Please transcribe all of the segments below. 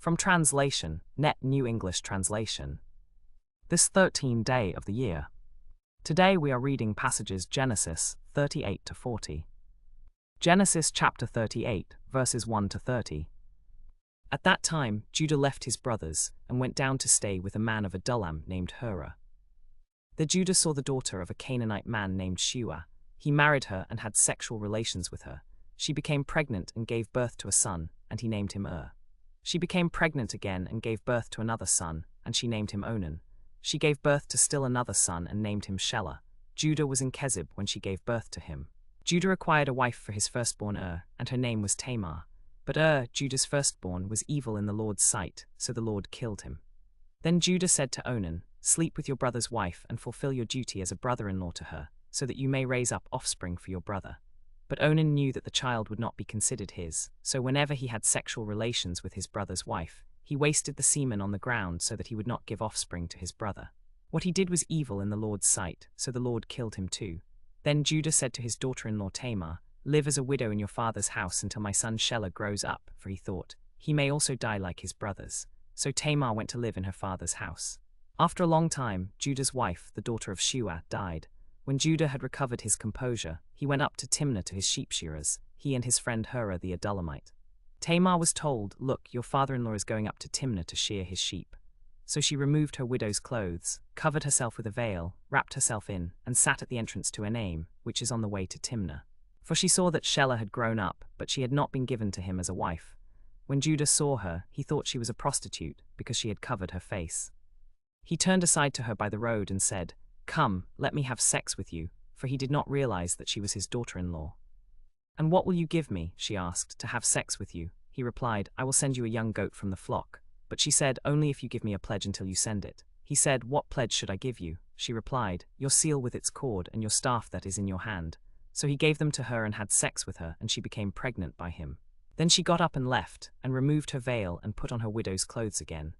From translation, Net New English Translation. This 13th day of the year. Today we are reading passages Genesis 38 to 40. Genesis chapter 38, verses 1 to 30. At that time, Judah left his brothers and went down to stay with a man of Adullam named Hurrah. Then Judah saw the daughter of a Canaanite man named Shua. He married her and had sexual relations with her. She became pregnant and gave birth to a son, and he named him She became pregnant again and gave birth to another son, and she named him Onan. She gave birth to still another son and named him Shelah. Judah was in Kezib when she gave birth to him. Judah acquired a wife for his firstborn and her name was Tamar. But Judah's firstborn, was evil in the Lord's sight, so the Lord killed him. Then Judah said to Onan, "Sleep with your brother's wife and fulfill your duty as a brother-in-law to her, so that you may raise up offspring for your brother." But Onan knew that the child would not be considered his, so whenever he had sexual relations with his brother's wife, he wasted the semen on the ground so that he would not give offspring to his brother. What he did was evil in the Lord's sight, so the Lord killed him too. Then Judah said to his daughter-in-law Tamar, "Live as a widow in your father's house until my son Shelah grows up," for he thought, "He may also die like his brothers." So Tamar went to live in her father's house. After a long time, Judah's wife, the daughter of Shua, died. When Judah had recovered his composure, he went up to Timnah to his sheep shearers, he and his friend Hurrah the Adullamite. Tamar was told, "Look, your father-in-law is going up to Timnah to shear his sheep." So she removed her widow's clothes, covered herself with a veil, wrapped herself in, and sat at the entrance to Enaim, which is on the way to Timnah. For she saw that Shelah had grown up, but she had not been given to him as a wife. When Judah saw her, he thought she was a prostitute, because she had covered her face. He turned aside to her by the road and said, "Come, let me have sex with you," for he did not realize that she was his daughter-in-law. "And what will you give me," she asked, "to have sex with you?" He replied, "I will send you a young goat from the flock." But she said, "Only if you give me a pledge until you send it." He said, "What pledge should I give you?" She replied, "Your seal with its cord and your staff that is in your hand." So he gave them to her and had sex with her, and she became pregnant by him. Then she got up and left, and removed her veil and put on her widow's clothes again.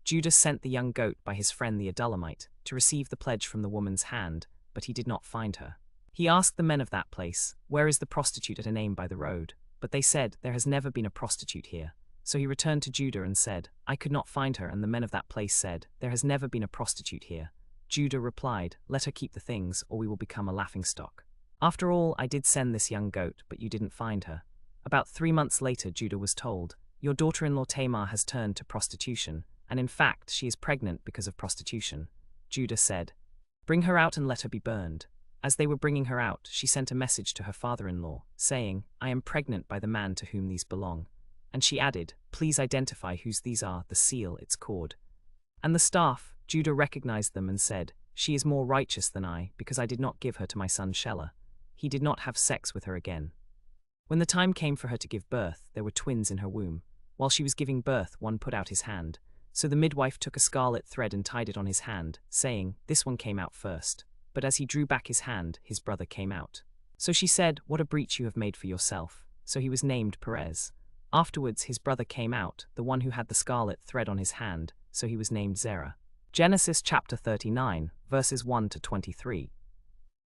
Judah sent the young goat by his friend the Adullamite to receive the pledge from the woman's hand, but he did not find her. He asked the men of that place, "Where is the prostitute at Enaim by the road?" But they said, "There has never been a prostitute here." So he returned to Judah and said, "I could not find her," and the men of that place said, "There has never been a prostitute here." Judah replied, "Let her keep the things, or we will become a laughingstock. After all, I did send this young goat, but you didn't find her." About 3 months later, Judah was told, "Your daughter-in-law Tamar has turned to prostitution, and in fact she is pregnant because of prostitution." Judah said, "Bring her out and let her be burned." As they were bringing her out, she sent a message to her father-in-law, saying, "I am pregnant by the man to whom these belong." And she added, "Please identify whose these are, the seal, its cord, and the staff." Judah recognized them and said, "She is more righteous than I, because I did not give her to my son Shelah. He did not have sex with her again." When the time came for her to give birth, there were twins in her womb. While she was giving birth, one put out his hand. So the midwife took a scarlet thread and tied it on his hand, saying, "This one came out first." But as he drew back his hand, his brother came out. So she said, "What a breach you have made for yourself." So he was named Perez. Afterwards his brother came out, the one who had the scarlet thread on his hand, so he was named Zerah. Genesis chapter 39, verses 1 to 23.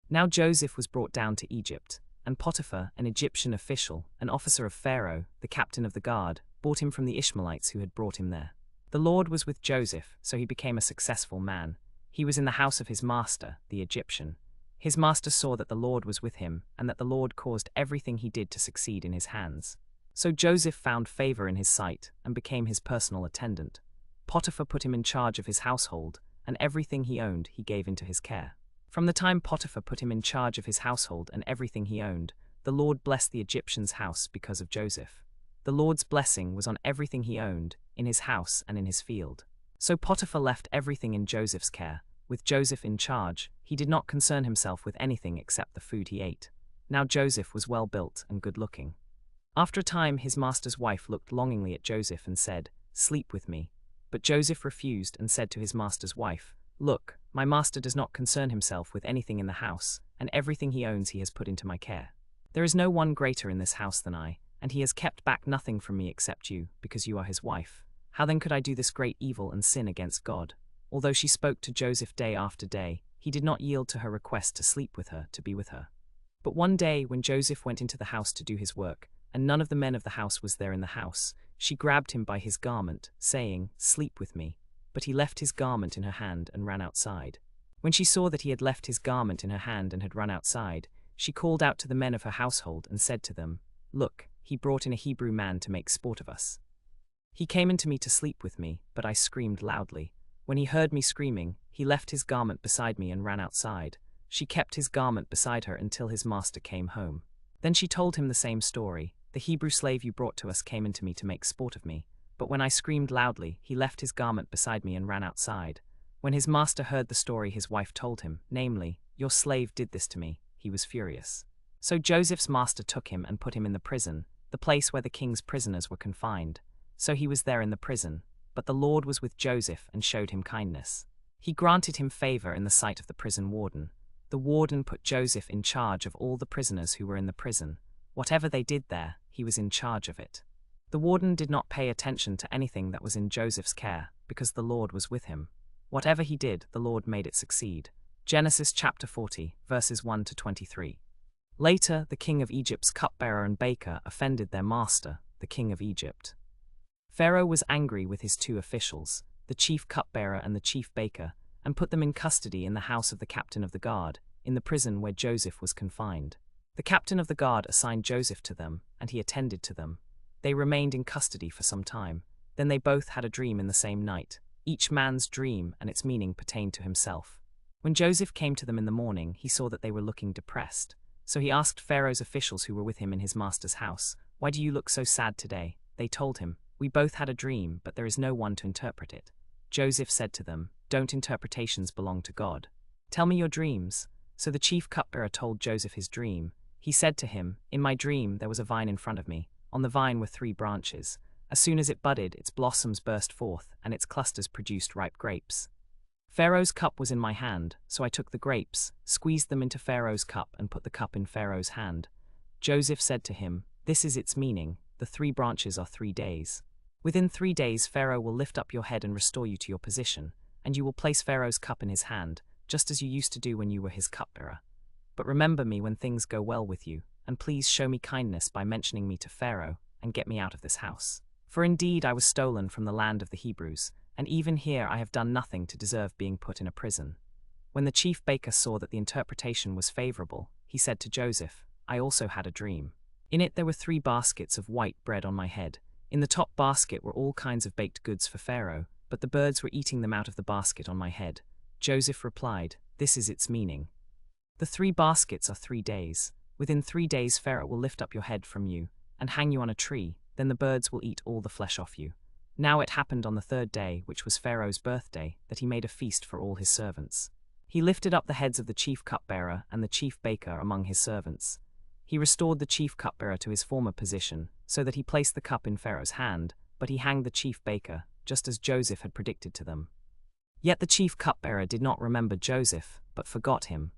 Now Joseph was brought down to Egypt, and Potiphar, an Egyptian official, an officer of Pharaoh, the captain of the guard, bought him from the Ishmaelites who had brought him there. The Lord was with Joseph, so he became a successful man. He was in the house of his master, the Egyptian. His master saw that the Lord was with him, and that the Lord caused everything he did to succeed in his hands. So Joseph found favor in his sight, and became his personal attendant. Potiphar put him in charge of his household, and everything he owned he gave into his care. From the time Potiphar put him in charge of his household and everything he owned, the Lord blessed the Egyptian's house because of Joseph. The Lord's blessing was on everything he owned, in his house and in his field. So Potiphar left everything in Joseph's care. With Joseph in charge, he did not concern himself with anything except the food he ate. Now Joseph was well built and good-looking. After a time his master's wife looked longingly at Joseph and said, "Sleep with me." But Joseph refused and said to his master's wife, "Look, my master does not concern himself with anything in the house, and everything he owns he has put into my care. There is no one greater in this house than I, and he has kept back nothing from me except you, because you are his wife. How then could I do this great evil and sin against God?" Although she spoke to Joseph day after day, he did not yield to her request to sleep with her, to be with her. But one day when Joseph went into the house to do his work, and none of the men of the house was there in the house, she grabbed him by his garment, saying, "Sleep with me." But he left his garment in her hand and ran outside. When she saw that he had left his garment in her hand and had run outside, she called out to the men of her household and said to them, "Look, he brought in a Hebrew man to make sport of us. He came into me to sleep with me, but I screamed loudly. When he heard me screaming, he left his garment beside me and ran outside. She kept his garment beside her until his master came home. Then she told him the same story. The Hebrew slave you brought to us came into me to make sport of me, but when I screamed loudly, he left his garment beside me and ran outside. When his master heard the story his wife told him, namely, 'Your slave did this to me,' he was furious. So Joseph's master took him and put him in the prison, the place where the king's prisoners were confined. So he was there in the prison, but the Lord was with Joseph and showed him kindness. He granted him favor in the sight of the prison warden. The warden put Joseph in charge of all the prisoners who were in the prison. Whatever they did there, he was in charge of it. The warden did not pay attention to anything that was in Joseph's care, because the Lord was with him. Whatever he did, the Lord made it succeed. Genesis chapter 40, verses 1 to 23. Later, the king of Egypt's cupbearer and baker offended their master, the king of Egypt. Pharaoh was angry with his two officials, the chief cupbearer and the chief baker, and put them in custody in the house of the captain of the guard, in the prison where Joseph was confined. The captain of the guard assigned Joseph to them, and he attended to them. They remained in custody for some time. Then they both had a dream in the same night. Each man's dream and its meaning pertained to himself. When Joseph came to them in the morning, he saw that they were looking depressed. So he asked Pharaoh's officials who were with him in his master's house, "Why do you look so sad today?" They told him, "We both had a dream, but there is no one to interpret it." Joseph said to them, "Don't interpretations belong to God? Tell me your dreams." So the chief cupbearer told Joseph his dream. He said to him, "In my dream there was a vine in front of me. On the vine were 3 branches. As soon as it budded, its blossoms burst forth, and its clusters produced ripe grapes. Pharaoh's cup was in my hand, so I took the grapes, squeezed them into Pharaoh's cup, and put the cup in Pharaoh's hand." Joseph said to him, "This is its meaning. The 3 branches are 3 days. Within 3 days Pharaoh will lift up your head and restore you to your position, and you will place Pharaoh's cup in his hand, just as you used to do when you were his cupbearer. But remember me when things go well with you, and please show me kindness by mentioning me to Pharaoh, and get me out of this house. For indeed I was stolen from the land of the Hebrews, and even here I have done nothing to deserve being put in a prison." When the chief baker saw that the interpretation was favorable, he said to Joseph, "I also had a dream. In it there were 3 baskets of white bread on my head. In the top basket were all kinds of baked goods for Pharaoh, but the birds were eating them out of the basket on my head." Joseph replied, "This is its meaning. The 3 baskets are 3 days. Within 3 days Pharaoh will lift up your head from you, and hang you on a tree, then the birds will eat all the flesh off you." Now it happened on the 3rd day, which was Pharaoh's birthday, that he made a feast for all his servants. He lifted up the heads of the chief cupbearer and the chief baker among his servants. He restored the chief cupbearer to his former position, so that he placed the cup in Pharaoh's hand, but he hanged the chief baker, just as Joseph had predicted to them. Yet the chief cupbearer did not remember Joseph, but forgot him.